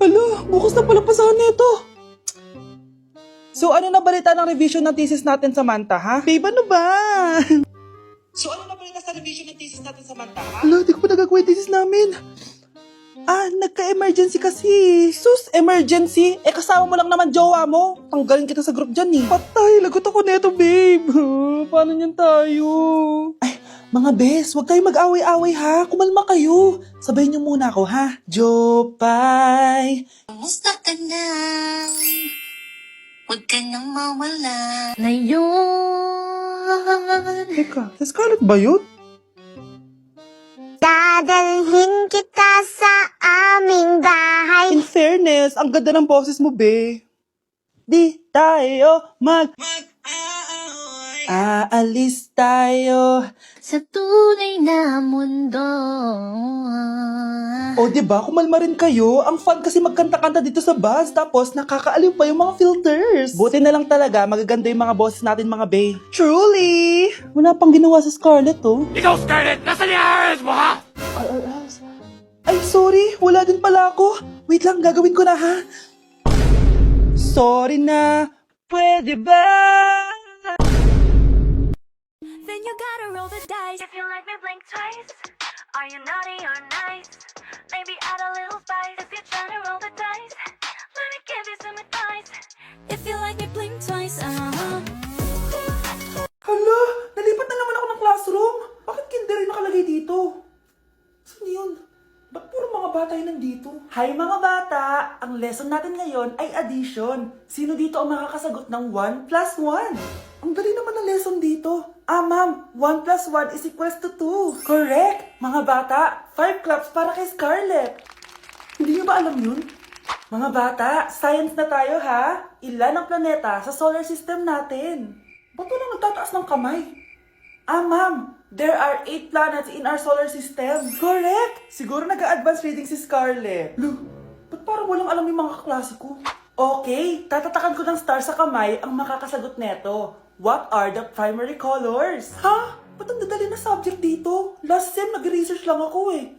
Hala, bukas na pala pasahan nito. So ano na balita ng revision ng thesis natin, Samantha, ha? Babe, ano ba? So ano na balita sa revision ng thesis natin, Samantha, ha? Hala, di ko pa nagagawa yung thesis namin. Nagka-emergency kasi. Sus, emergency? Kasama mo lang naman jowa mo. Tanggalin kita sa group dyan eh. Patay, lagot ako neto, babe. Paano niyan tayo? Ay, mga bes, huwag kayo mag-away-away ha. Kumalma kayo. Sabayin niyo muna ako ha. Jopay. Kumusta ka na? Huwag ka nang mawala. Ngayon. Teka, si Scarlett ba yun? Dadalhin kita sa aming bahay. In fairness, ang ganda ng boses mo, be. Di tayo aalis tayo. Sa tunay na mundo. O, diba? Kumalma rin kayo. Ang fun kasi magkanta-kanta dito sa bus. Tapos, nakakaaliw pa yung mga filters. Buti na lang talaga, magaganda yung mga boses natin, mga bae. Truly! Wala pang ginawa sa Scarlett, oh. Ikaw, Scarlett! Nasaan yung IRS mo, ha? Ay, sorry. Wala din pala ako. Wait lang, gagawin ko na, ha? Sorry na. Pwede ba? Then you gotta roll the dice. If you like me, blink twice. Are you naughty or nice? Maybe add a little spice. If you're trying to roll the dice, let me give you some advice. If you like me, blink twice. Hala, nalipat na naman ako ng classroom. Bakit kinder yung nakalagay dito? Saan yun? Ba't puro mga bata yung nandito? Hi mga bata! Ang lesson natin ngayon ay addition. Sino dito ang makakasagot ng 1 plus 1? Ang dali naman ng lesson dito. Ma'am, 1 plus 1 is equals to 2. Correct! Mga bata, 5 claps para kay Scarlett. Hindi niyo ba alam yun? Mga bata, science na tayo ha? Ilan ang planeta sa solar system natin? Ba't walang nagtataas ng kamay? Ma'am, there are 8 planets in our solar system. Correct! Siguro nag-a-advance reading si Scarlett. Lo, ba't parang walang alam yung mga kaklase ko? Okay, tatatakan ko ng star sa kamay ang makakasagot neto. What are the primary colors? Ha? Ba't ang dadali na subject dito? Last sem, nag-research lang ako eh.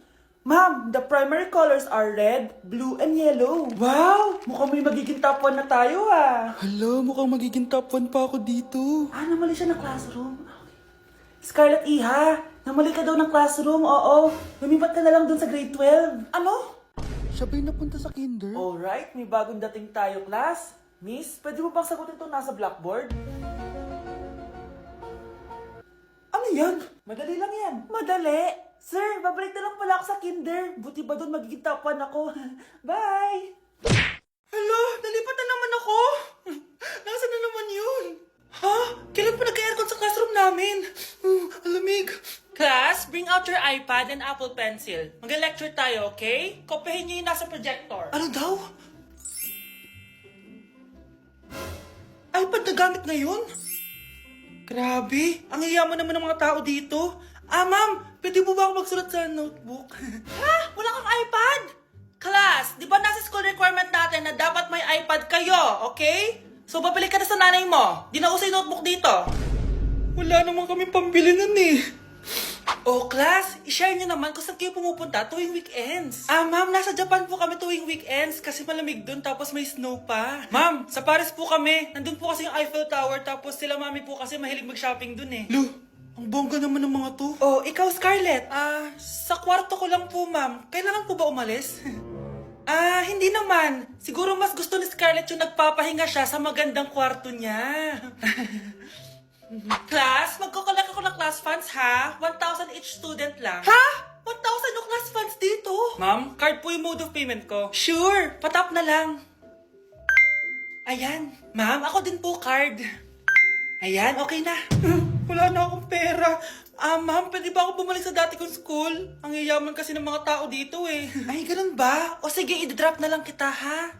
Ma'am, the primary colors are red, blue, and yellow. Wow! Mukhang may magiging top 1 na tayo ah. Hala, mukhang magiging top 1 pa ako dito. Namali siya ng classroom. Scarlett Iha, namali ka daw ng classroom, oo. Lumipat ka na lang dun sa grade 12. Ano? Siya ba'y napunta sa kinder? Alright, may bagong dating tayo, class. Miss, pwede mo bang sagutin ito nasa blackboard? Ano yan? Madali lang yan. Madali? Sir, babalik na lang pala ako sa kinder. Buti ba doon magiging top 1 ako? Bye! Hello, nalipat na naman ako. Nasaan na naman yun? Ha? Kailan pa nagka-aircon sa classroom namin? Alamig. Class, bring out your iPad and Apple Pencil. Mag-lecture tayo, okay? Kopyahin niyo yung nasa projector. Ano daw? iPad na gamit ngayon? Grabe, ang yayaman naman ng mga tao dito. Ma'am, pwede mo ba ako magsulat sa notebook? Ha? Wala kang iPad? Class, di ba nasa school requirement natin na dapat may iPad kayo, okay? So, babalik ka na sa nanay mo. Di na uso yung notebook dito. Wala naman kami pambili nun eh. Oh, class, i-share nyo naman kung saan kayo pumupunta tuwing weekends. Ma'am, nasa Japan po kami tuwing weekends kasi malamig dun tapos may snow pa. Ma'am, sa Paris po kami. Nandun po kasi yung Eiffel Tower tapos sila mami po kasi mahilig mag-shopping dun eh. Lu, ang bongga naman ng mga to. Oh, ikaw Scarlett. Sa kwarto ko lang po ma'am. Kailangan po ba umalis? Hindi naman. Siguro mas gusto ni Scarlett yung nagpapahinga siya sa magandang kwarto niya. Class, magkukulak ako ng class funds ha? 1,000 each student lang. Ha? 1,000 yung class funds dito? Ma'am, card po yung mode of payment ko. Sure, patap na lang. Ayan. Ma'am, ako din po card. Ayan, okay na. Wala na akong pera. Ma'am, pwede ba ako bumalik sa dati kong school? Ang yayaman kasi ng mga tao dito eh. Ay, ganun ba? O sige, i-drop na lang kita ha?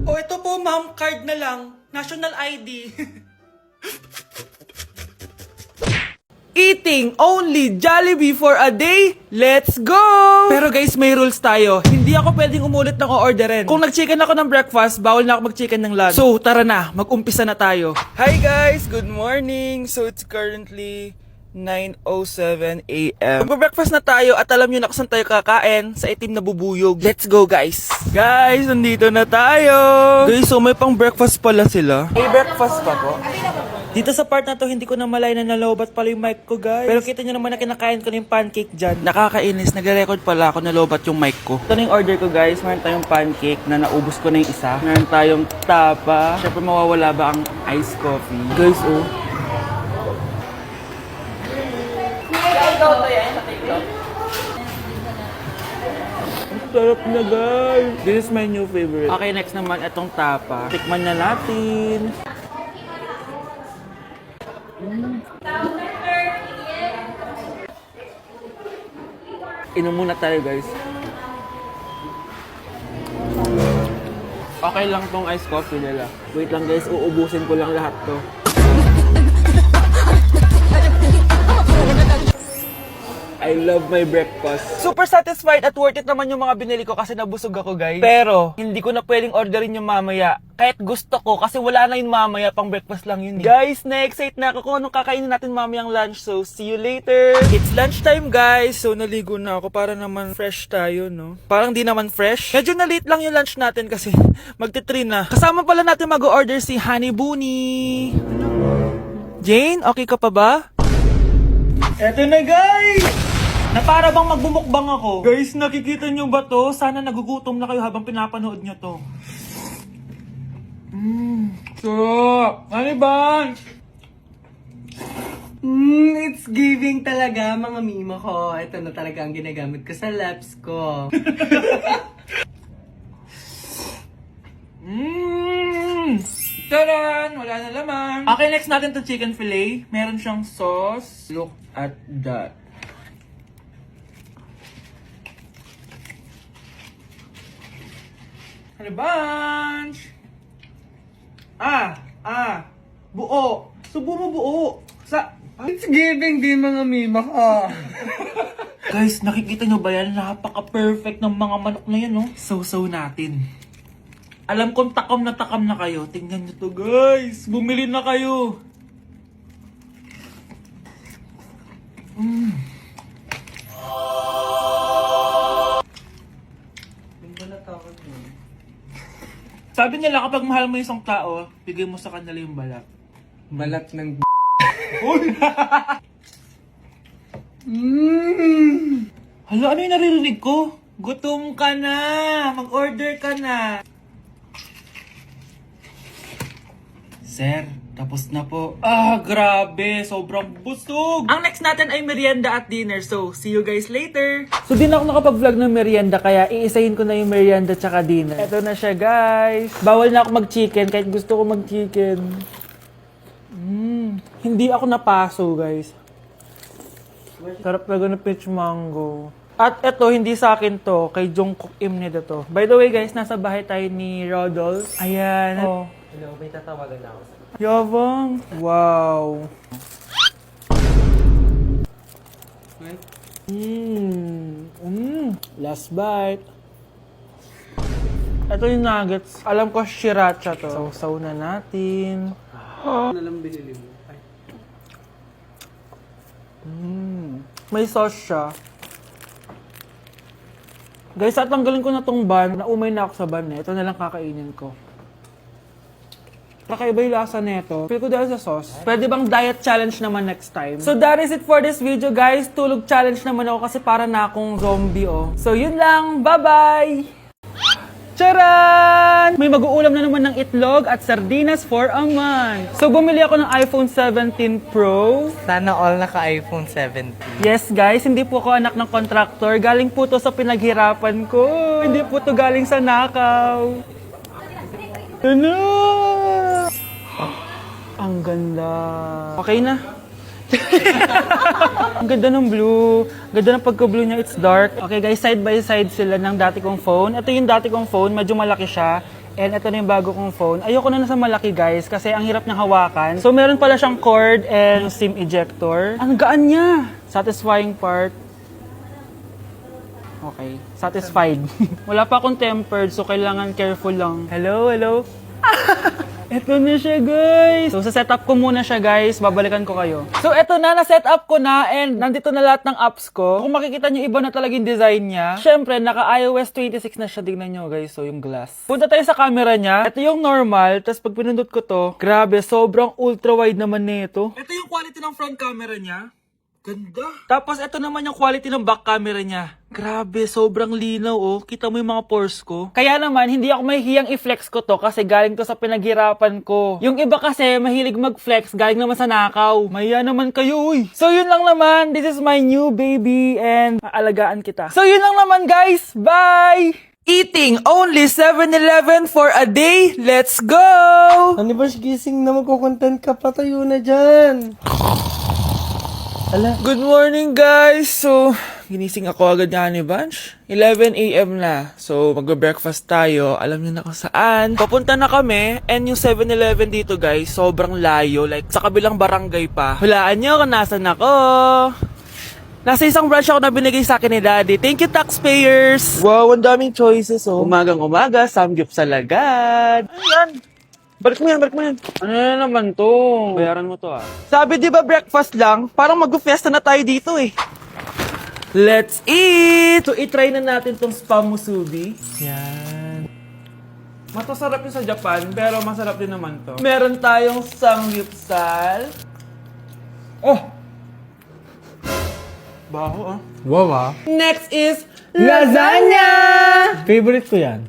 O ito po ma'am, card na lang. National ID. Eating only Jollibee for a day? Let's go! Pero guys, may rules tayo. Hindi ako pwedeng umulit ng o-orderin. Kung nag-chicken ako ng breakfast, bawal na ako mag-chicken ng lunch. So, tara na, mag-umpisa na tayo. Hi guys! Good morning! So, it's currently 9:07 a.m. Mag-breakfast na tayo at alam nyo na kung saan tayo kakain sa itim na bubuyog. Let's go, guys! Guys, nandito na tayo! Guys, so may pang breakfast pala sila. May breakfast pa po? Dito sa part na to, hindi ko na malay na nalobat pala yung mic ko, guys. Pero kita nyo naman na kinakain ko na yung pancake dyan. Nakakainis, nagre-record pala ako nalobat yung mic ko. Ito na yung order ko, guys. Meron tayong pancake na naubos ko na yung isa. Meron tayong tapa. Siyempre mawawala ba ang iced coffee? Guys, oh. Sarap na, guys. This is my new favorite. Okay, next naman, itong tapa. Tikman na natin. Inom muna tayo, guys. Okay lang tong iced coffee nila. Wait lang, guys. Uubusin ko lang lahat to. I love my breakfast. Super satisfied at worth it naman yung mga binili ko kasi nabusog ako, guys. Pero, hindi ko na pwedeng orderin yung mamaya. Kahit gusto ko kasi wala na yung mamaya, pang breakfast lang yun. Guys, na-excite na ako kung anong kakainin natin mamayang lunch. So, see you later. It's lunchtime, guys. So, naligo na ako para naman fresh tayo, no? Parang di naman fresh. Medyo na-late lang yung lunch natin kasi magti-3 na. Kasama pala natin mag-order si Honey Bunny. Jane, okay ka pa ba? Eto na, guys! Na para bang magbumukbang ako. Guys, nakikita nyo ba to? Sana nagugutom na kayo habang pinapanood nyo to. Sarap! Ano ba? It's giving talaga, mga mima ko. Ito na talaga ang ginagamit ko sa laps ko. Taran! Wala na laman. Okay, next natin to chicken fillet. Meron siyang sauce. Look at that. Ano bunch? Buo. Subo mo buo. It's giving din, mga mima ko. Guys, nakikita nyo ba yan? Napaka-perfect ng mga manok na yan, no? So natin. Alam kong takam na kayo. Tingnan nyo to, guys. Bumili na kayo. Sabi nila kapag mahal mo yung isang tao, bigay mo sa kanila yung balat. Balat ng Hala, ano yung naririnig ko? Gutom ka na! Mag-order ka na! Sir, tapos na po. Grabe! Sobrang busog! Ang next natin ay merienda at dinner. So, see you guys later! So, di na ako nakapag-vlog ng merienda, kaya iisahin ko na yung merienda tsaka dinner. Ito na siya, guys! Bawal na ako mag-chicken, kahit gusto ko mag-chicken. Hindi ako napaso, guys. Sarap talaga ng peach mango. At eto, hindi sa akin to. Kay Jungkook Im nito to. By the way, guys, nasa bahay tayo ni Rodolph. Ayan. Oh. Hello, may tatawagan na ako. Yabang. Wow. Last bite. Ito yung nuggets. Alam ko, sriracha to. Sausaw na natin. Ano lang binili mo? May sauce siya. Guys, tatanggalin ko na tong bun. Naumay na ako sa bun eh. Ito na lang kakainin ko. Kakaiba yung lasa nito. Feel ko dahil sa sauce. Pwede bang diet challenge naman next time? So that is it for this video, guys. Tulog challenge naman ako kasi para na akong zombie, oh. So yun lang. Bye-bye! Charan! May mag-uulam na naman ng itlog at sardinas for a month. So bumili ako ng iPhone 17 Pro. Sana all naka-iPhone 17. Yes guys, hindi po ako anak ng contractor. Galing po to sa pinaghirapan ko. Hindi po to galing sa nakaw. Ano? Ang ganda. Okay na. Ang ganda ng blue. Ganda ng pagka-blue niya, it's dark. Okay guys, side by side sila ng dati kong phone. Ito yung dati kong phone, medyo malaki siya. And ito na yung bago kong phone. Ayoko na nasa malaki guys, kasi ang hirap niyang hawakan. So meron pala siyang cord and SIM ejector. Ang gaan niya! Satisfying part. Okay, satisfied. Wala pa akong tempered, so kailangan careful lang. Hello, hello. Eto na siya, guys. So, sa setup ko muna siya, guys. Babalikan ko kayo. So, eto na. Na-setup ko na and nandito na lahat ng apps ko. Kung makikita nyo, iba na talaga yung design niya. Siyempre, naka-iOS 26 na siya. Tignan nyo, guys. So, yung glass. Punta tayo sa camera niya. Ito yung normal. Tapos, pag pinindot ko to, grabe, sobrang ultra-wide naman nito. Ito yung quality ng front camera niya. Ganda. Tapos, ito naman yung quality ng back camera niya. Grabe, sobrang linaw, oh. Kita mo yung mga pores ko. Kaya naman, hindi ako mahihiyang i-flex ko to kasi galing to sa pinaghirapan ko. Yung iba kasi, mahilig mag-flex, galing naman sa nakaw. Mahiya naman kayo, uy. So, yun lang naman. This is my new baby and aalagaan kita. So, yun lang naman, guys. Bye! Eating only 7-Eleven for a day. Let's go! Ano ba, gising na magkukontent ka, patayo na dyan. Ala. Good morning, guys! So, ginising ako agad ni Bunch. 11 a.m. na. So, magbe-breakfast tayo. Alam niyo na kung saan. Papunta na kami. And yung 7-Eleven dito, guys, sobrang layo. Like, sa kabilang barangay pa. Hulaan niyo kung nasan ako. Nasa isang branch ako na binigay sa akin ni Daddy. Thank you, taxpayers! Wow, ang daming choices, oh. Umagang-umaga, samgyup sa lagad. Ayan. Balik mo yan. Ano na naman to? Bayaran mo to, ah. Sabi, di ba breakfast lang? Parang mag-fiesta na tayo dito, eh. Let's eat! So, itry na natin tong spam musubi. Yan. Masasarap yun sa Japan, pero masarap din naman to. Meron tayong samgyupsal. Oh! Baho, ah. Wow, ah. Next is lasagna! Favorite ko yan.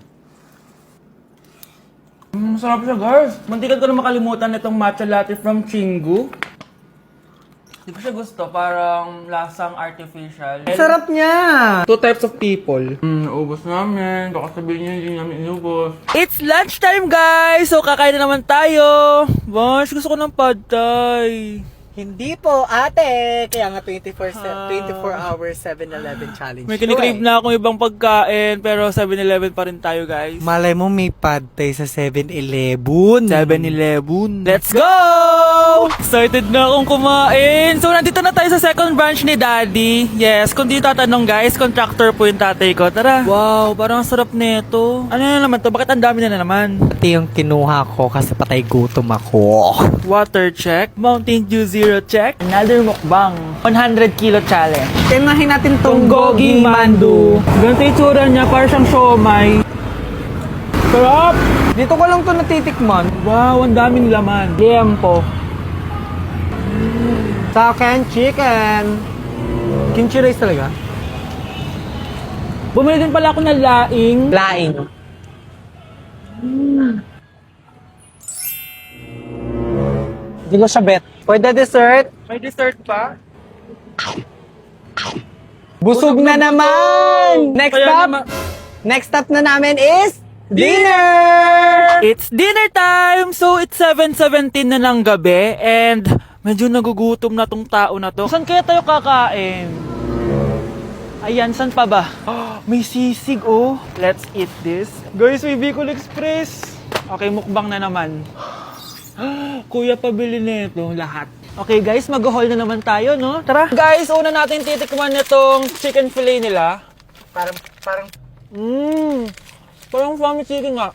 Masarap siya, guys. Mantikan ko na makalimutan itong matcha latte from Chingu. Di ba siya gusto? Parang lasang artificial. Sarap niya! Two types of people. Ubus namin. Baka sabihin niya hindi namin inubos. It's lunchtime, guys! So, kakain na naman tayo. Bosh, gusto ko ng pad thai. Hindi po, ate! Kaya nga 24 hours 7-Eleven challenge. May kinikrave na akong ibang pagkain, pero 7-Eleven pa rin tayo, guys. Malay mo may pad thai sa 7-Eleven. 7-Eleven. Let's go! Excited na akong kumain. So, nandito na tayo sa second branch ni Daddy. Yes, kung di tatanong, guys, contractor po yung tatay ko. Tara. Wow, parang ang sarap nito. Ano na naman to? Bakit ang dami na naman? Pati yung kinuha ko kasi patay gutom ako. Water check. Mountain Dew Zero check. Another mukbang. 100 kilo challenge. Tinahin natin tong Gogi Mandu. Ganito yung tsura niya, parang siyang siomay. Sarap! Dito ko lang to natitikman. Wow, ang daming laman. Liempo. Sa akin, chicken. Kimchi rice talaga? Bumili din pala ako ng laing. Laing. Hindi ko siya bet. For the dessert, May dessert pa? busog na naman! Next Kaya stop, naman- next stop na namin is dinner! It's dinner time! So, it's 7:17 na ng gabi and medyo nagugutom na tong tao na to. Saan kaya tayo kakain? Ayan, saan pa ba? May sisig, oh. Let's eat this. Guys, may Bicol Express. Okay, mukbang na naman. Kuya, pabili nito lahat. Okay guys, mag-haul na naman tayo, no? Tara! Guys, una natin titikman nitong chicken fillet nila. Parang, Parang family chicken nga.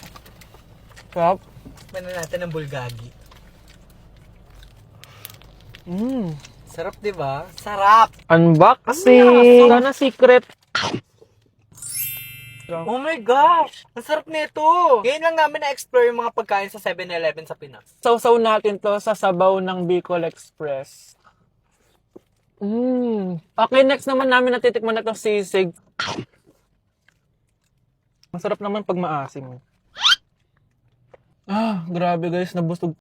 Sarap. ano natin ng bulgagi. Mmm. Sarap, di ba? Sarap! Unboxing! Sana secret. Oh my gosh! Ang sarap nito! Ngayon lang namin na-explore yung mga pagkain sa 7-Eleven sa Pinas. Sausaw natin to sa sabaw ng Bicol Express. Okay, next naman namin natitikman na itong sisig. Masarap naman pag maasim. Grabe guys, nabusog